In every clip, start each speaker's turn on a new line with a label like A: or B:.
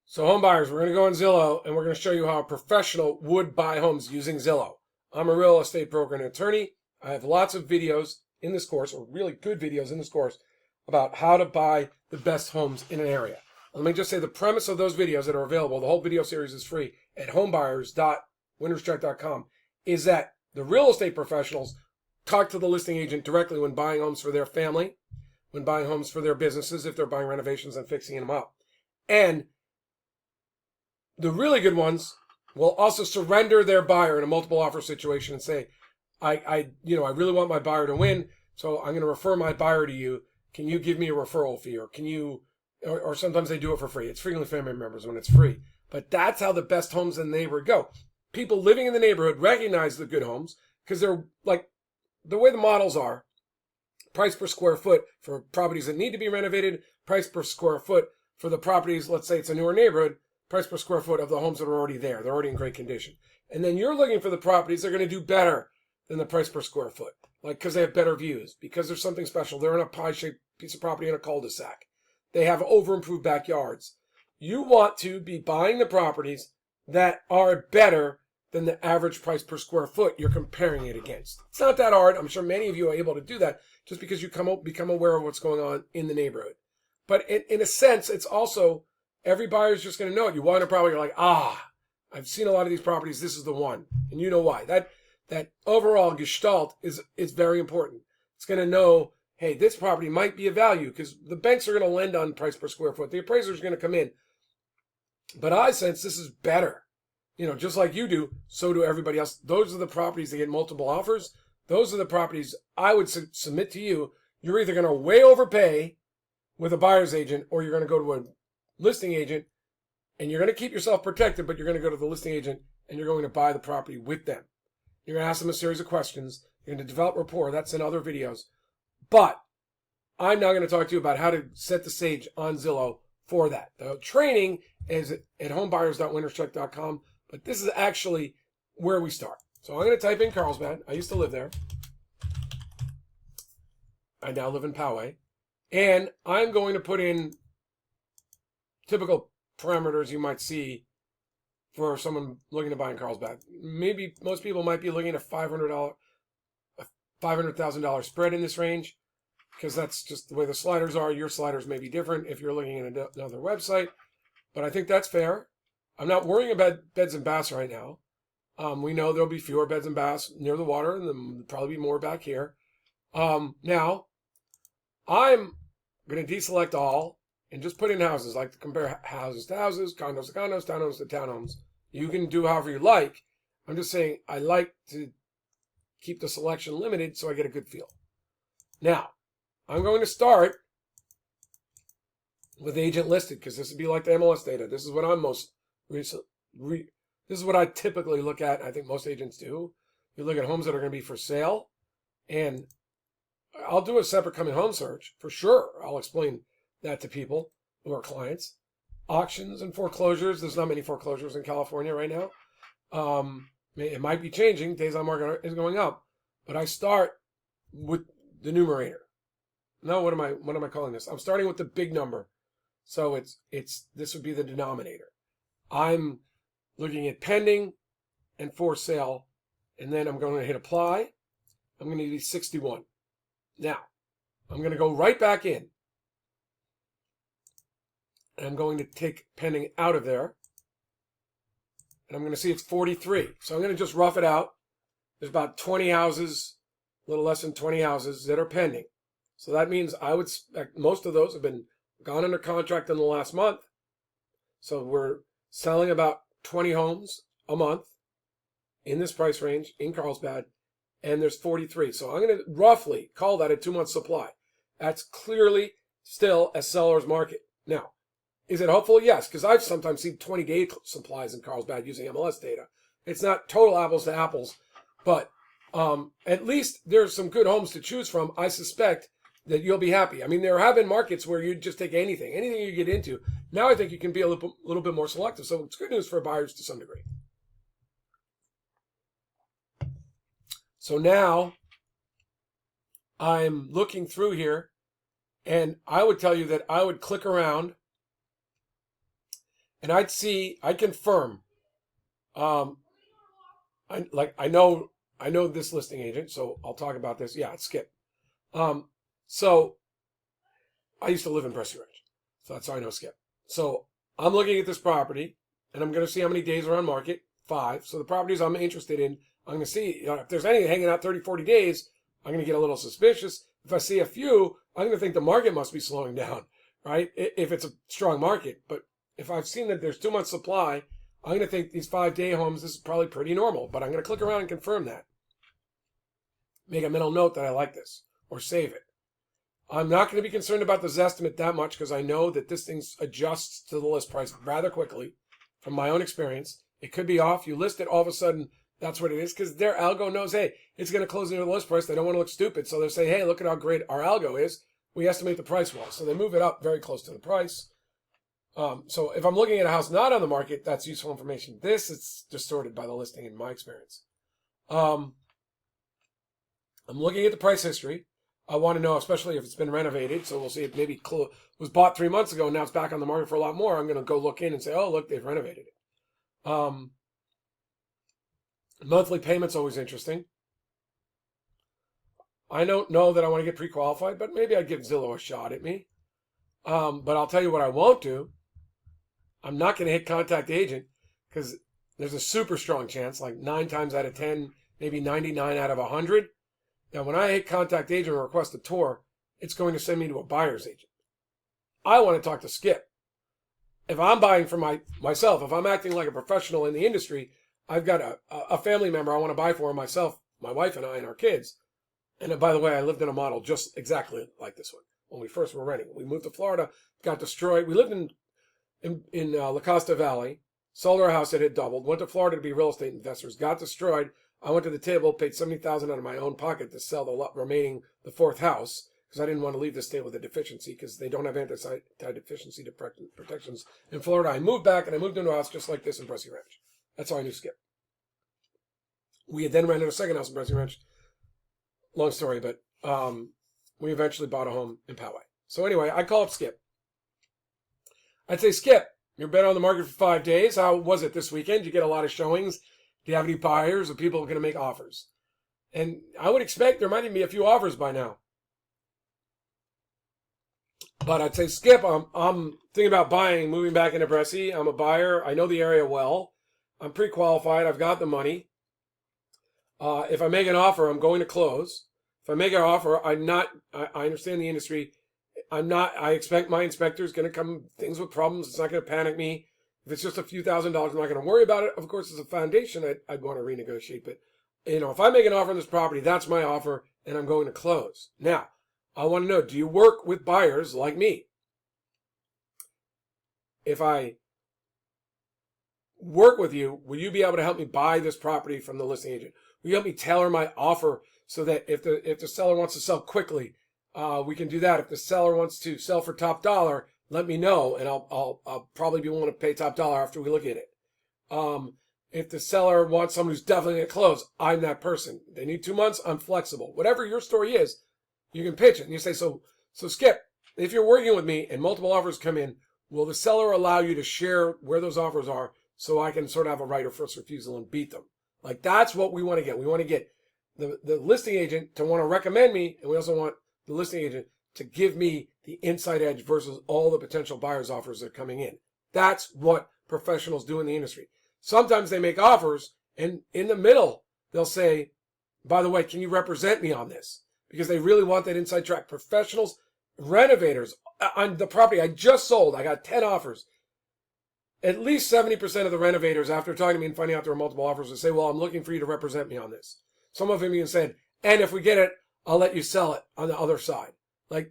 A: So home buyers, we're going to go on Zillow and we're going to show you how a professional would buy homes using Zillow. I'm a real estate broker and attorney. I have lots of videos in this course, or really good videos in this course, about how to buy the best homes in an area. Let me just say the premise of those videos that are available, the whole video series is free at homebuyers.winnerscheck.com, is that the real estate professionals talk to the listing agent directly when buying homes for their family, when buying homes for their businesses, if they're buying renovations and fixing them up. And the really good ones will also surrender their buyer in a multiple offer situation and say, I really want my buyer to win, so I'm going to refer my buyer to you. Can you give me a referral fee, or can you, or sometimes they do it for free. It's frequently family members when it's free. But that's how the best homes in the neighborhood go. People living in the neighborhood recognize the good homes because they're like, the way the models are, price per square foot for properties that need to be renovated, price per square foot for the properties, let's say it's a newer neighborhood, price per square foot of the homes that are already there. They're already in great condition. And then you're looking for the properties that are going to do better than the price per square foot. Like, because they have better views, because there's something special. They're in a pie-shaped piece of property in a cul-de-sac. They have over-improved backyards. You want to be buying the properties that are better than the average price per square foot you're comparing it against. It's not that hard. I'm sure many of you are able to do that just because you become aware of what's going on in the neighborhood. But in a sense, it's also, every buyer is just going to know it. You want a property, you're like, I've seen a lot of these properties. This is the one. And you know why. That overall gestalt is very important. It's going to know, hey, this property might be a value because the banks are going to lend on price per square foot. The appraiser is going to come in. But I sense this is better. Just like you do, so do everybody else. Those are the properties that get multiple offers. Those are the properties I would submit to you. You're either going to way overpay with a buyer's agent, or you're going to go to a listing agent, and you're going to keep yourself protected, but you're going to go to the listing agent and you're going to buy the property with them. You're going to ask them a series of questions. You're going to develop rapport. That's in other videos. But I'm now going to talk to you about how to set the stage on Zillow for that. The training is at homebuyers.winnerscheck.com, but this is actually where we start. So I'm going to type in Carlsbad. I used to live there. I now live in Poway. And I'm going to put in typical parameters you might see for someone looking to buy in Carlsbad. Maybe most people might be looking at $500,000 spread in this range, because that's just the way the sliders are. Your sliders may be different if you're looking at another website, but I think that's fair. I'm not worrying about beds and baths right now. We know there'll be fewer beds and baths near the water, and there'll probably be more back here. Now, I'm going to deselect all and just put in houses. I like to compare houses to houses, condos to condos, townhomes to townhomes. You can do however you like. I'm just saying I like to keep the selection limited so I get a good feel. Now, I'm going to start with agent listed, because this would be like the MLS data. This is what I'm most this is what I typically look at. I think most agents do. You look at homes that are going to be for sale, and I'll do a separate coming home search for sure. I'll explain that to people who are clients. Auctions and foreclosures. There's not many foreclosures in California right now. It might be changing. Days on market is going up, but I start with the numerator. No, what am I calling this? I'm starting with the big number. So this would be the denominator. I'm looking at pending and for sale, and then I'm going to hit apply. I'm going to do 61. Now, I'm going to go right back in. And I'm going to take pending out of there. And I'm going to see it's 43. So I'm going to just rough it out. There's about 20 houses, a little less than 20 houses that are pending. So that means I would expect most of those have been gone under contract in the last month. So we're selling about 20 homes a month in this price range in Carlsbad, and there's 43. So I'm going to roughly call that a 2-month supply. That's clearly still a seller's market. Now, is it hopeful? Yes, because I've sometimes seen 20-day supplies in Carlsbad using MLS data. It's not total apples to apples, but at least there's some good homes to choose from. I suspect that you'll be happy. I mean, there have been markets where you just take anything you get into. Now I think you can be a little bit more selective. So it's good news for buyers to some degree. So now I'm looking through here, and I would tell you that I would click around and I'd confirm. I know this listing agent, so I'll talk about this. Yeah, it's Skip. So I used to live in Bressy Ranch, so that's how I know Skip. So I'm looking at this property, and I'm going to see how many days are on market. 5. So the properties I'm interested in, I'm going to see, if there's any hanging out 30, 40 days, I'm going to get a little suspicious. If I see a few, I'm going to think the market must be slowing down, right? If it's a strong market. But if I've seen that there's too much supply, I'm going to think these 5-day homes, this is probably pretty normal. But I'm going to click around and confirm that. Make a mental note that I like this, or save it. I'm not going to be concerned about the Zestimate that much because I know that this thing adjusts to the list price rather quickly from my own experience. It could be off. You list it, all of a sudden, that's what it is because their algo knows, hey, it's going to close near the list price. They don't want to look stupid. So they say, hey, look at how great our algo is. We estimate the price well. So they move it up very close to the price. So if I'm looking at a house not on the market, that's useful information. This is distorted by the listing in my experience. I'm looking at the price history. I want to know, especially if it's been renovated. So we'll see if maybe was bought 3 months ago and now it's back on the market for a lot more. I'm going to go look in and say, oh, look, they've renovated it. Monthly payment's always interesting. I don't know that I want to get pre-qualified, but maybe I'd give Zillow a shot at me. But I'll tell you what I won't do. I'm not going to hit contact agent because there's a super strong chance, like 9 times out of 10, maybe 99 out of 100. Now, when I hit contact agent or request a tour, it's going to send me to a buyer's agent. I want to talk to Skip. If I'm buying for myself, if I'm acting like a professional in the industry, I've got a family member I want to buy for myself, my wife and I and our kids. And by the way, I lived in a model just exactly like this one when we first were renting. We moved to Florida, got destroyed. We lived in La Costa Valley, sold our house, it had doubled, went to Florida to be real estate investors, got destroyed. I went to the table, paid $70,000 out of my own pocket to sell the 4th house because I didn't want to leave the state with a deficiency because they don't have anti-deficiency protections in Florida. I moved back and I moved into a house just like this in Bressy Ranch. That's how I knew Skip. We had then rented a second house in Bressy Ranch. Long story, but we eventually bought a home in Poway. So anyway, I call up Skip. I'd say, Skip, you've been on the market for 5 days. How was it this weekend? Did you get a lot of showings? Do you have any buyers or people going to make offers? And I would expect there might even be a few offers by now. But I'd say, Skip, I'm thinking about buying, moving back into Bressy. I'm a buyer. I know the area well. I'm pre-qualified. I've got the money. If I make an offer, I'm going to close. If I make an offer, I understand the industry. I expect my inspector is going to come things with problems. It's not going to panic me. If it's just a few $1,000s, I'm not going to worry about it. Of course, as a foundation, I'd want to renegotiate. But, if I make an offer on this property, that's my offer, and I'm going to close. Now, I want to know, do you work with buyers like me? If I work with you, will you be able to help me buy this property from the listing agent? Will you help me tailor my offer so that if the seller wants to sell quickly, we can do that. If the seller wants to sell for top dollar, let me know, and I'll probably be willing to pay top dollar after we look at it. If the seller wants someone who's definitely going to close, I'm that person. They need 2 months, I'm flexible. Whatever your story is, you can pitch it. And you say, so Skip, if you're working with me and multiple offers come in, will the seller allow you to share where those offers are so I can sort of have a right of first refusal and beat them? Like, that's what we want to get. We want to get the listing agent to want to recommend me, and we also want the listing agent to give me the inside edge versus all the potential buyers' offers that are coming in. That's what professionals do in the industry. Sometimes they make offers, and in the middle, they'll say, by the way, can you represent me on this? Because they really want that inside track. Professionals, renovators, on the property I just sold, I got 10 offers. At least 70% of the renovators, after talking to me and finding out there were multiple offers, will say, well, I'm looking for you to represent me on this. Some of them even said, and if we get it, I'll let you sell it on the other side. Like,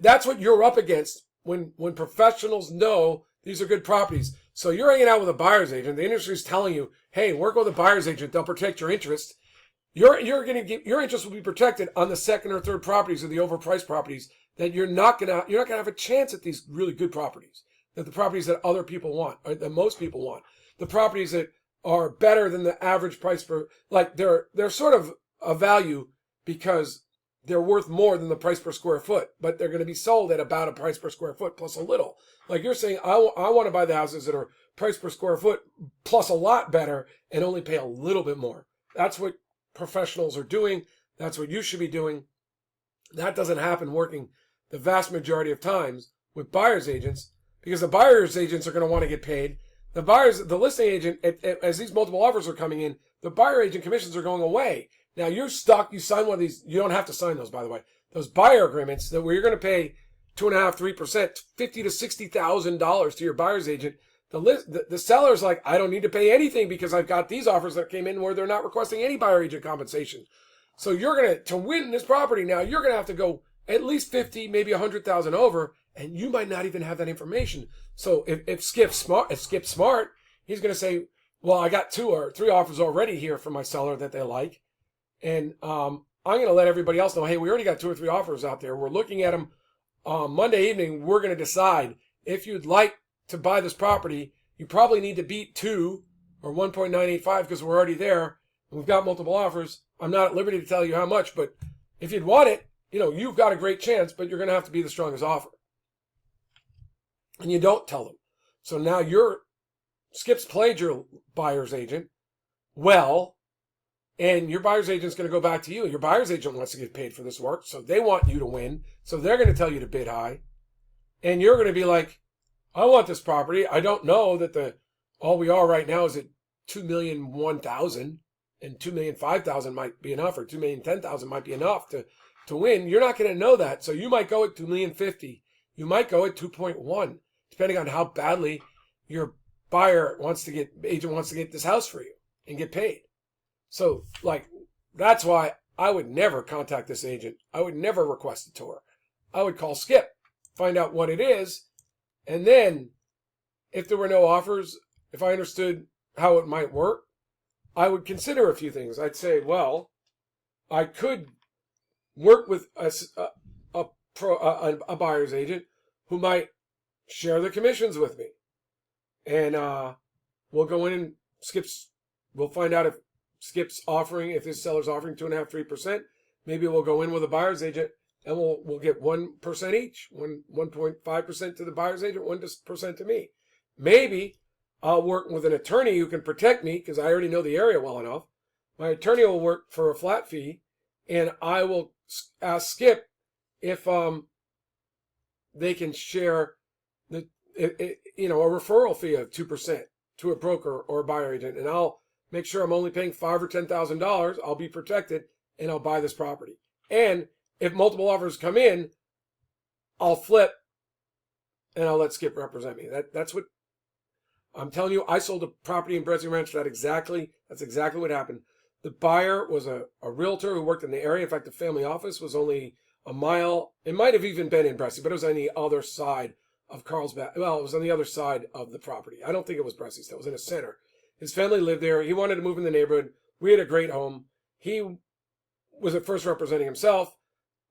A: that's what you're up against when professionals know these are good properties. So you're hanging out with a buyer's agent. The industry's telling you, hey, work with a buyer's agent. They'll protect your interest. Your interest will be protected on the second or third properties or the overpriced properties that you're not gonna have a chance at these really good properties. That the properties that other people want, or that most people want. The properties that are better than the average price for, like, they're sort of a value because they're worth more than the price per square foot, but they're going to be sold at about a price per square foot plus a little. Like you're saying, I want to buy the houses that are price per square foot plus a lot better and only pay a little bit more. That's what professionals are doing. That's what you should be doing. That doesn't happen working the vast majority of times with buyer's agents, because the buyer's agents are going to want to get paid. The listing agent, as these multiple offers are coming in, the buyer agent commissions are going away. Now you're stuck. You sign one of these. You don't have to sign those, by the way. Those buyer agreements where you're going to pay 2.5%, 3%, $50,000 to $60,000 to your buyer's agent. The seller's like, I don't need to pay anything because I've got these offers that came in where they're not requesting any buyer agent compensation. So you're to win this property now, you're going to have to go at least 50, maybe 100,000 over, and you might not even have that information. So if Skip's smart, he's going to say, well, I got 2 or 3 offers already here from my seller that they like. And I'm going to let everybody else know, hey, we already got 2 or 3 offers out there. We're looking at them Monday evening. We're going to decide if you'd like to buy this property. You probably need to beat 2 or 1.985 because we're already there. We've got multiple offers. I'm not at liberty to tell you how much, but if you'd want it, you've got a great chance, but you're going to have to be the strongest offer. And you don't tell them. So now Skip's played your buyer's agent well, and your buyer's agent's going to go back to you. Your buyer's agent wants to get paid for this work, so they want you to win. So they're going to tell you to bid high. And you're going to be like, I want this property. I don't know that all we are right now is at $2,001,000, and $2,005,000 might be enough, or $2,010,000 might be enough to win. You're not going to know that. So you might go at $2,050,000. You might go at 2.1, depending on how badly your agent wants to get this house for you and get paid. So, that's why I would never contact this agent. I would never request a tour. I would call Skip, find out what it is, and then if there were no offers, if I understood how it might work, I would consider a few things. I'd say, well, I could work with a buyer's agent who might share the commissions with me. And we'll go in and we'll find out if Skip's offering, if his seller's offering 2.5%, 3%. Maybe we'll go in with a buyer's agent and we'll get 1% each, 1.5% to the buyer's agent, 1% to me. Maybe I'll work with an attorney who can protect me because I already know the area well enough. My attorney will work for a flat fee, and I will ask Skip if they can share a referral fee of 2% to a broker or a buyer agent, and I'll make sure I'm only paying $5,000 or $10,000. I'll be protected, and I'll buy this property. And if multiple offers come in, I'll flip, and I'll let Skip represent me. That's what I'm telling you. I sold a property in Bresci Ranch. That's exactly what happened. The buyer was a realtor who worked in the area. In fact, the family office was only a mile. It might have even been in Bresci, but it was on the other side of Carlsbad. Well, it was on the other side of the property. I don't think it was Bresci still. It was in the center. His family lived there. He wanted to move in the neighborhood. We had a great home. He was at first representing himself.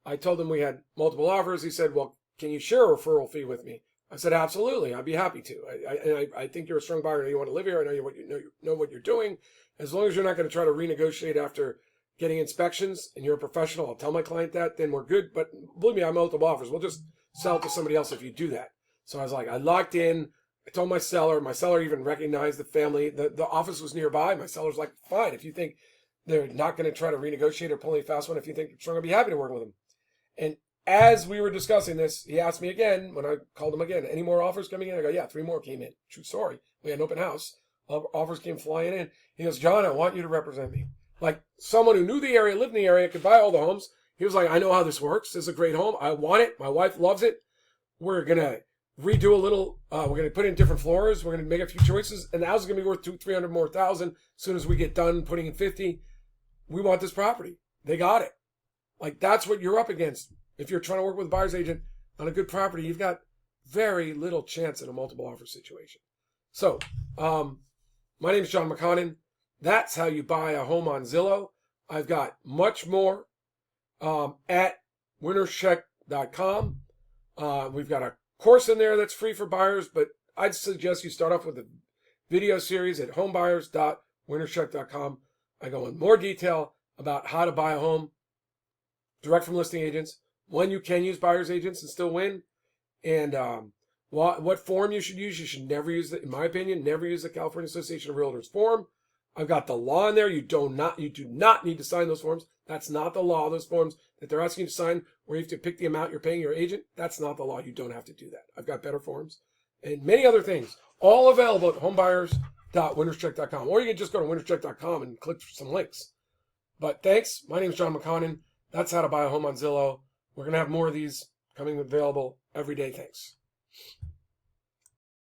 A: I told him we had multiple offers. He said, well, can you share a referral fee with me? I said, absolutely. I'd be happy to. I think you're a strong buyer. I know you want to live here. I know you know what you're doing. As long as you're not going to try to renegotiate after getting inspections and you're a professional, I'll tell my client that, then we're good. But believe me, I have multiple offers. We'll just sell it to somebody else if you do that. So I was like, I locked in. I told my seller even recognized the family. The office was nearby. My seller's like, fine. If you think they're not going to try to renegotiate or pull a fast one, if you think you're strong, I'd be happy to work with them. And as we were discussing this, he asked me again, when I called him again, any more offers coming in? I go, yeah, 3 more came in. True story. We had an open house. Offers came flying in. He goes, John, I want you to represent me. Like someone who knew the area, lived in the area, could buy all the homes. He was like, I know how this works. This is a great home. I want it. My wife loves it. We're going to redo a little. We're going to put in different floors. We're going to make a few choices. And the house is going to be worth $200,000-300,000 more. As soon as we get done putting in 50, we want this property. They got it. Like that's what you're up against. If you're trying to work with a buyer's agent on a good property, you've got very little chance in a multiple offer situation. So, my name is John McConnin. That's how you buy a home on Zillow. I've got much more at winnerscheck.com. We've got a course in there that's free for buyers, but I'd suggest you start off with a video series at homebuyers.winnerscheck.com. I go in more detail about how to buy a home direct from listing agents, when you can use buyer's agents and still win, and what form you should use. You should never use, in my opinion, never use the California Association of Realtors form. I've got the law in there. You do not need to sign those forms. That's not the law. Those forms that they're asking you to sign, where you have to pick the amount you're paying your agent, that's not the law. You don't have to do that. I've got better forms and many other things, all available at homebuyers.winnerscheck.com, or you can just go to winnerscheck.com and click some links. But thanks. My name is John McConnin. That's how to buy a home on Zillow. We're going to have more of these coming available every day. Thanks.